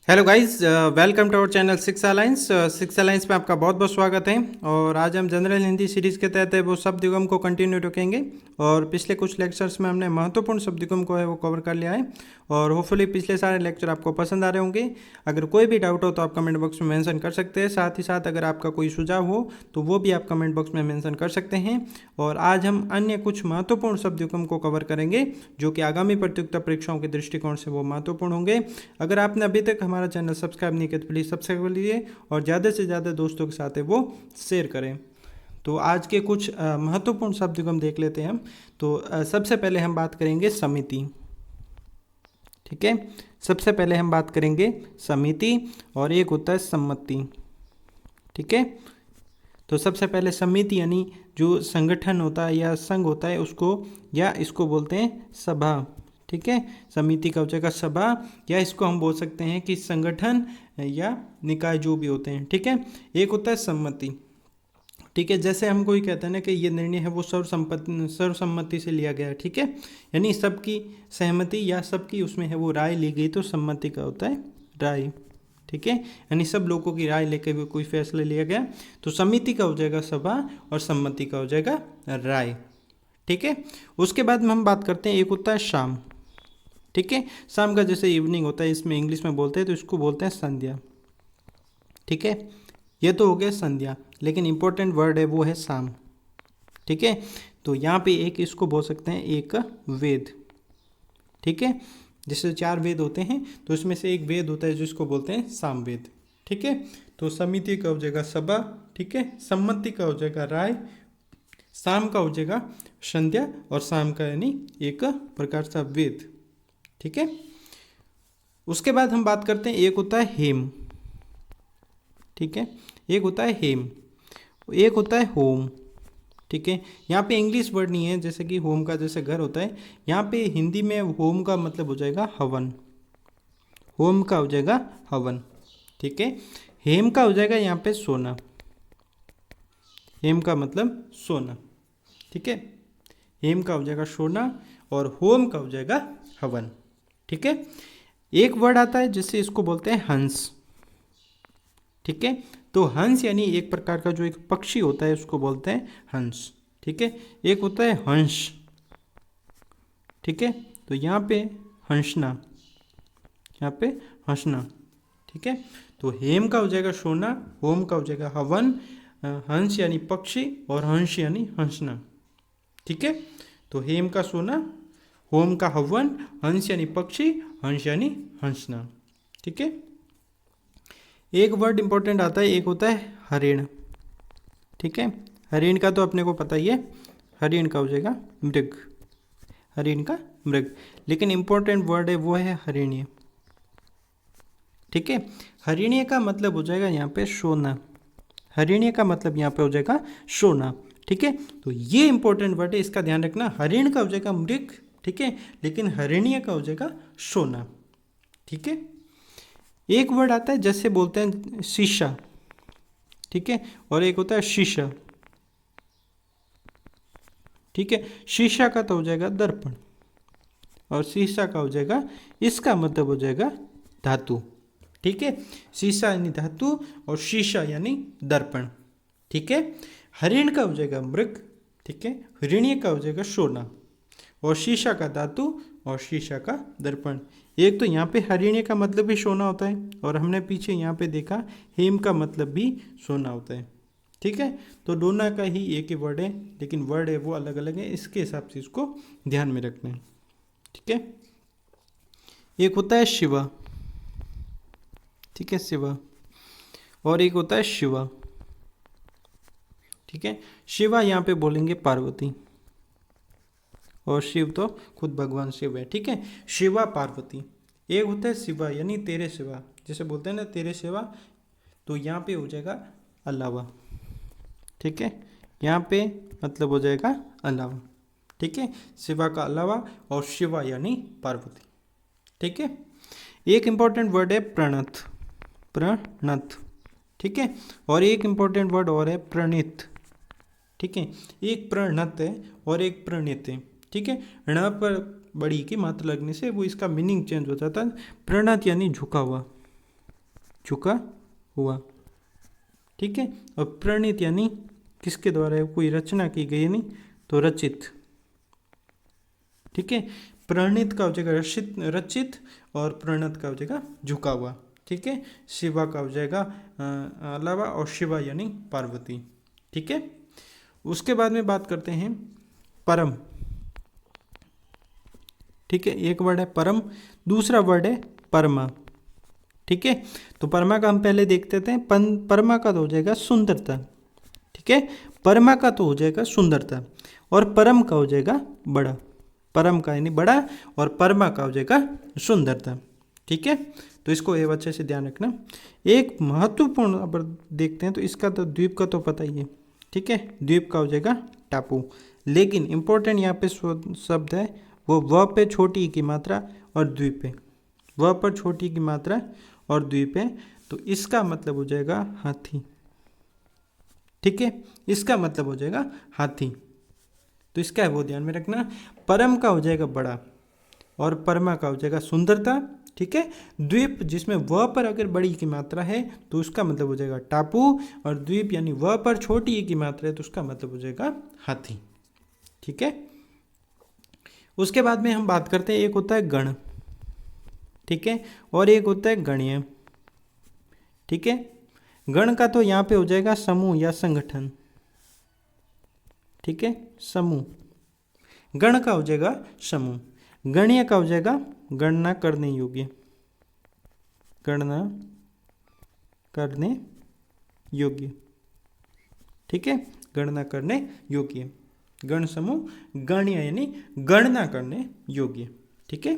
Hello guys, welcome to our channel six alliance. Six alliance में आपका बहुत बहुत स्वागत है। और आज हम जनरल हिंदी सीरीज़ के तहत है वो शब्द युगम को कंटिन्यू रखेंगे। और पिछले कुछ लेक्चर्स में हमने महत्वपूर्ण शब्द युगम को है वो कवर कर लिया है। और होपफुली पिछले सारे लेक्चर आपको पसंद आ रहे होंगे। अगर कोई भी डाउट हो तो आप कमेंट बॉक्स में मेंशन कर सकते हैं। साथ ही साथ अगर आपका कोई सुझाव हो तो वो भी आप कमेंट बॉक्स में मेंशन कर सकते हैं। और आज हम अन्य कुछ महत्वपूर्ण शब्द युगम को कवर करेंगे जो कि आगामी प्रतियोगिता परीक्षाओं के दृष्टिकोण से वो महत्वपूर्ण होंगे। अगर आपने अभी तक हमारा चैनल सब्सक्राइब नहीं किया तो प्लीज़ सब्सक्राइब कर लीजिए और ज़्यादा से ज़्यादा दोस्तों के साथ है वो शेयर करें। तो आज के कुछ महत्वपूर्ण शब्द को हम देख लेते हैं। हम तो सबसे पहले हम बात करेंगे समिति। ठीक है, सबसे पहले हम बात करेंगे समिति और एक होता है सम्मति। ठीक है, तो सबसे पहले समिति यानी जो संगठन होता है या संघ होता है उसको या इसको बोलते हैं सभा। ठीक है, समिति का हो जाएगा सभा, या इसको हम बोल सकते हैं कि संगठन या निकाय जो भी होते हैं। ठीक है, एक होता है सम्मति। ठीक है, जैसे हम कोई कहते हैं ना कि ये निर्णय है वो सर्वसम्मति से लिया गया है। ठीक है, यानी सबकी सहमति या सबकी उसमें है वो राय ली गई, तो सम्मति का होता है राय। ठीक है, यानी सब लोगों की राय लेकर हुए कोई फैसला लिया गया। तो समिति का हो जाएगा सभा और सम्मति का हो जाएगा राय। ठीक है, उसके बाद में हम बात करते हैं एक होता है शाम। ठीक है, शाम का जैसे इवनिंग होता है, इसमें इंग्लिश में बोलते हैं तो इसको बोलते हैं संध्या। ठीक है, ये तो हो गया संध्या, लेकिन इंपॉर्टेंट वर्ड है वो है शाम। ठीक है, तो यहाँ पे एक इसको बोल सकते हैं एक वेद। ठीक है, जैसे 4 वेद होते हैं तो इसमें से एक वेद होता है जिसको बोलते हैं सामवेद। ठीक है, तो समिति का हो जाएगा सभा। ठीक है, सम्मति का हो जाएगा राय, शाम का हो जाएगा संध्या और शाम का यानी एक प्रकार सा वेद। ठीक है, उसके बाद हम बात करते हैं एक होता है हेम। ठीक है, एक होता है हेम, एक होता है होम। ठीक है, यहाँ पे इंग्लिश वर्ड नहीं है, जैसे कि होम का जैसे घर होता है, यहाँ पे हिंदी में होम का मतलब हो जाएगा हवन। होम का हो जाएगा हवन। ठीक है, हेम का हो जाएगा यहाँ पे सोना। हेम का मतलब सोना। ठीक है, हेम का हो जाएगा सोना और होम का हो जाएगा हवन। ठीक है, एक वर्ड आता है जिससे इसको बोलते हैं हंस। ठीक है, तो हंस यानी एक प्रकार का जो एक पक्षी होता है उसको बोलते हैं हंस। ठीक है, एक होता है हंस। ठीक है, तो यहाँ पे हंसना, यहाँ पे हंसना। ठीक है, तो हेम का हो जाएगा सोना, होम का हो जाएगा हवन, हंस यानी पक्षी और हंस यानी हंसना। ठीक है, तो हेम का सोना, होम का हवन, हंस यानी पक्षी, हंस यानी हंसना। ठीक है, एक वर्ड इंपॉर्टेंट आता है, एक होता है हरिण। ठीक है, हरिण का तो अपने को पता ही है, हरिण का हो जाएगा मृग। हरिण का मृग, लेकिन इंपॉर्टेंट वर्ड है वो है हरिणीय। ठीक है, हरिणीय का मतलब हो जाएगा यहाँ पे सोना। हरिणीय का मतलब यहाँ पे हो जाएगा सोना। ठीक है, तो ये इंपॉर्टेंट वर्ड है, इसका ध्यान रखना। हरिण का हो जाएगा मृग, ठीक है, लेकिन हरिणीय का हो जाएगा सोना। ठीक है, एक वर्ड आता है जैसे बोलते हैं शीशा। ठीक है, और एक होता है शीशा। ठीक है, शीशा का तो हो जाएगा दर्पण और शीशा का हो जाएगा, इसका मतलब हो जाएगा धातु। ठीक है, शीशा यानी धातु और शीशा यानी दर्पण। ठीक है, हरिण का हो जाएगा मृग। ठीक है, हरिणीय का हो जाएगा सोना और शीशा का धातु और शीशा का दर्पण। एक तो यहाँ पे हरिणीय का मतलब भी सोना होता है और हमने पीछे यहाँ पे देखा हेम का मतलब भी सोना होता है। ठीक है, तो दोनों का ही एक ही वर्ड है, लेकिन वर्ड है वो अलग अलग है, इसके हिसाब से इसको ध्यान में रखना है। ठीक है, एक होता है शिवा। ठीक है, शिवा, और एक होता है शिवा। ठीक है, शिवा यहाँ पे बोलेंगे पार्वती और शिव तो खुद भगवान शिव है। ठीक है, शिवा पार्वती। एक होता है शिवा यानी तेरे सिवा, जैसे बोलते हैं ना तेरे सिवा, तो यहाँ पे हो जाएगा अलावा। ठीक है, यहाँ पे मतलब हो जाएगा अलावा। ठीक है, शिवा का अलावा और शिवा यानी पार्वती। ठीक है, एक इंपॉर्टेंट वर्ड है प्रणत। प्रणत। ठीक है, और एक इंपॉर्टेंट वर्ड और है प्रणित। ठीक है, एक प्रणत है और एक प्रणित है। ठीक है, ण पर बड़ी की मात्रा लगने से वो इसका मीनिंग चेंज हो जाता है। प्रणत यानी झुका हुआ। झुका हुआ, ठीक है। और प्रणीत यानी किसके द्वारा कोई रचना की गई, यानी तो रचित, ठीक है। प्रणीत का हो जाएगा रचित और प्रणत का हो जाएगा झुका हुआ, ठीक है। शिवा का हो जाएगा अलावा और शिवा यानी पार्वती, ठीक है। उसके बाद में बात करते हैं परम, ठीक है। एक वर्ड है परम, दूसरा वर्ड है परमा, ठीक है। तो परमा का हम पहले देखते थे। परमा का तो हो जाएगा सुंदरता, ठीक है। परमा का तो हो जाएगा सुंदरता और परम का हो जाएगा बड़ा। परम का यानी बड़ा और परमा का हो जाएगा सुंदरता, ठीक है। तो इसको ये अच्छे से ध्यान रखना। एक महत्वपूर्ण अब देखते हैं तो इसका तो द्वीप का तो पता ही है, ठीक है। द्वीप का हो जाएगा टापू, लेकिन इंपॉर्टेंट यहाँ पे शब्द है वो व पे छोटी ई की मात्रा और द्वीप है, व पर छोटी की मात्रा और द्वीप है, तो इसका मतलब हो जाएगा हाथी, ठीक है। इसका मतलब हो जाएगा हाथी, तो इसका है वो ध्यान में रखना। परम का हो जाएगा बड़ा और परमा का हो जाएगा सुंदरता, ठीक है। द्वीप जिसमें व पर अगर बड़ी की मात्रा है तो उसका मतलब हो जाएगा टापू, और द्वीप यानी व पर छोटी ई की मात्रा है तो उसका मतलब हो जाएगा हाथी, ठीक है। उसके बाद में हम बात करते हैं, एक होता है गण, ठीक है, और एक होता है गणीय, ठीक है। गण का तो यहाँ पे हो जाएगा समूह या संगठन, ठीक है, समूह। गण का हो जाएगा समूह। गणीय का हो जाएगा गणना करने योग्य, गणना करने योग्य, ठीक है, गणना करने योग्य। गण समूह, गणीय यानी गणना करने योग्य, ठीक है।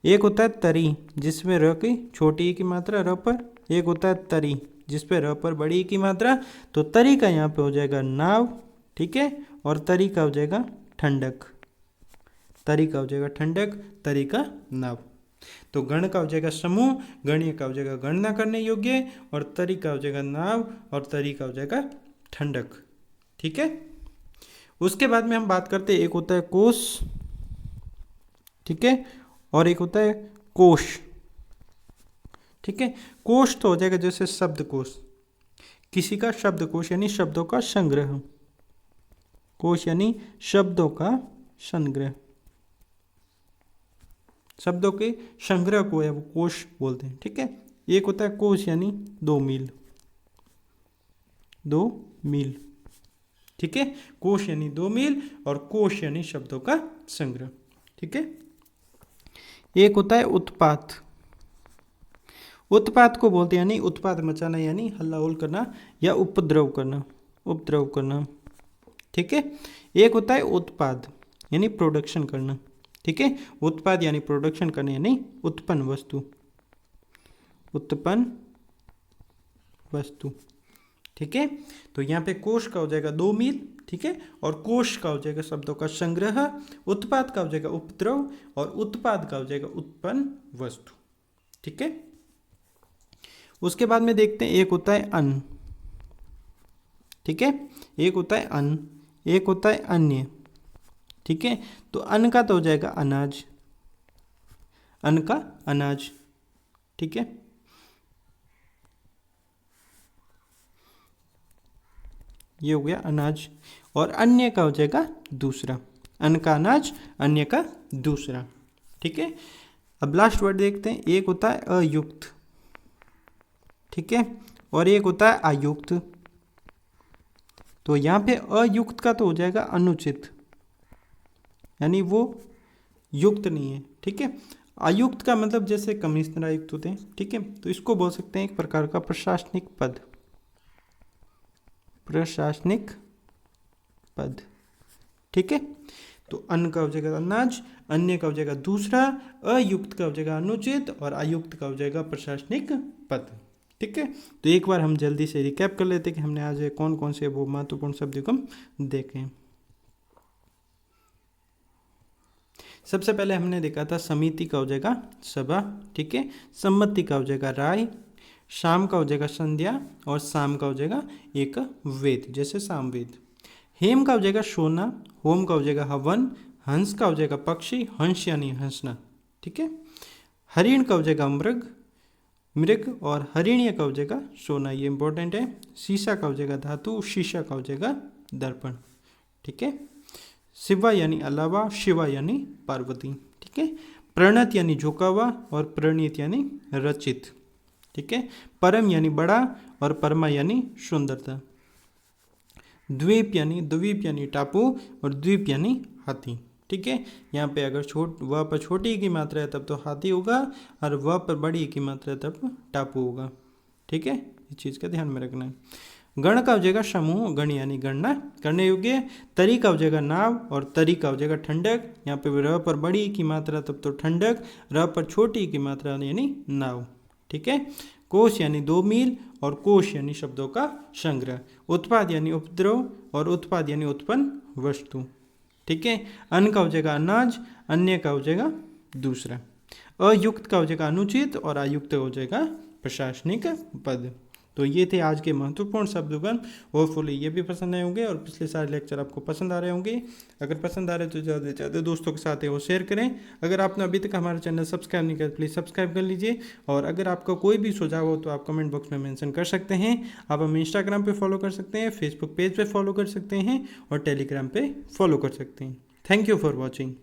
एक होता है तरी जिसमें र की छोटी ई की मात्रा र पर, एक होता है तरी जिसपे र पर बड़ी ई की मात्रा, तो तरी का यहाँ पे हो जाएगा नाव, ठीक है, और तरी का हो जाएगा ठंडक, तरी का हो जाएगा ठंडक, तरी का नाव। तो गण का हो जाएगा समूह, गणीय का हो जाएगा गणना करने योग्य, और तरी का हो जाएगा नाव, और तरी का हो जाएगा ठंडक, ठीक है। उसके बाद में हम बात करते हैं, एक होता है कोश, ठीक है, और एक होता है कोश, ठीक है। कोश तो हो जाएगा जैसे शब्दकोश, किसी का शब्दकोश यानी शब्दों का संग्रह, कोश यानी शब्दों का संग्रह, शब्दों के संग्रह को है वो कोश बोलते हैं, ठीक है। एक होता है कोश यानी 2 मील, 2 मील, ठीक है। कोश यानी 2 मील और कोश यानी शब्दों का संग्रह, ठीक है। एक होता है उत्पात, उत्पात को बोलते हैं यानी उत्पात मचाना यानी हल्ला करना या उपद्रव करना, उपद्रव करना, ठीक है। एक होता है उत्पाद यानी प्रोडक्शन करना, ठीक है। उत्पाद यानी प्रोडक्शन करना यानी उत्पन्न वस्तु, उत्पन्न वस्तु, ठीक है। तो यहाँ पे कोश का हो जाएगा 2 मील, ठीक है, और कोश का हो जाएगा शब्दों का संग्रह, उत्पाद का हो जाएगा उपद्रव, और उत्पाद का हो जाएगा उत्पन्न वस्तु, ठीक है। उसके बाद में देखते हैं, एक होता है अन्न, ठीक है, एक होता है अन्न, एक होता है अन्य, ठीक है। तो अन्न का तो हो जाएगा अनाज, अन्न का अनाज, ठीक है। ये हो गया अनाज, और अन्य का हो जाएगा दूसरा, अन्न का अनाज, अन्य का दूसरा, ठीक है। अब लास्ट वर्ड देखते हैं, एक होता है अयुक्त, ठीक है, और एक होता है अयुक्त। तो यहाँ पे अयुक्त का तो हो जाएगा अनुचित, यानी वो युक्त नहीं है, ठीक है। अयुक्त का मतलब जैसे कमिश्नर आयुक्त होते हैं, ठीक है, तो इसको बोल सकते हैं एक प्रकार का प्रशासनिक पद, प्रशासनिक पद, ठीक है। तो अन्न का हो जाएगा अनाज, अन्य का हो जाएगा दूसरा, अयुक्त का हो जाएगा अनुचित, और अयुक्त का हो जाएगा प्रशासनिक पद, ठीक है। तो एक बार हम जल्दी से रिकैप कर लेते हैं कि हमने आज कौन कौन से वो महत्वपूर्ण शब्द को देखे। सबसे पहले हमने देखा था समिति का हो जाएगा सभा, ठीक है, सम्मति का हो जाएगा राय, शाम का हो जाएगा संध्या, और शाम का हो जाएगा एक वेद जैसे सामवेद। हेम का हो जाएगा सोना, होम का हो जाएगा हवन, हंस का हो जाएगा पक्षी, हंस यानी हंसना, ठीक है। हरिण का हो जाएगा मृग, मृग, और हरिणीय का हो जाएगा सोना, ये इंपॉर्टेंट है। शीशा का हो जाएगा धातु, शीशा का हो जाएगा दर्पण। ठीक है। शिवा यानी अलावा, शिवा यानी पार्वती। ठीक है। प्रणत यानी झुका हुआ, और प्रणीत यानी रचित। ठीक है। परम यानी बड़ा, और परमा यानी सुंदरता। द्वीप यानी टापू, और द्वीप यानी हाथी। ठीक है। यहाँ पे अगर व पर छोटी की मात्रा है तब तो हाथी होगा, और व पर बड़ी की मात्रा है तब टापू होगा। ठीक है, इस चीज़ का ध्यान में रखना है। गण का हो जाएगा समूह, गण यानी गणना करने योग्य। तरी का हो जाएगा नाव, और तरी का हो जाएगा ठंडक। यहाँ पे र पर बड़ी की मात्रा तब तो ठंडक, र पर छोटी की मात्रा यानी नाव। ठीक है। कोश यानी 2 मील, और कोश यानी शब्दों का संग्रह। उत्पाद यानी उपद्रव, और उत्पाद यानी उत्पन्न वस्तु। ठीक है। अन्न का हो जाएगा अनाज, अन्य का हो जाएगा दूसरा। अयुक्त का हो जाएगा अनुचित, और अयुक्त हो जाएगा प्रशासनिक पद। तो ये थे आज के महत्वपूर्ण शब्दगण। होपफुली ये भी पसंद आए होंगे, और पिछले सारे लेक्चर आपको पसंद आ रहे होंगे। अगर पसंद आ रहे तो ज़्यादा से ज़्यादा दोस्तों के साथ है वो शेयर करें। अगर आपने अभी तक हमारा चैनल सब्सक्राइब नहीं किया प्लीज़ सब्सक्राइब कर लीजिए। और अगर आपका कोई भी सुझाव हो तो आप कमेंट बॉक्स में मेंशन कर सकते हैं। आप हमें इंस्टाग्राम पे फॉलो कर सकते हैं, फेसबुक पेज पे फॉलो कर सकते हैं, और टेलीग्राम पे फॉलो कर सकते हैं। Thank you for watching.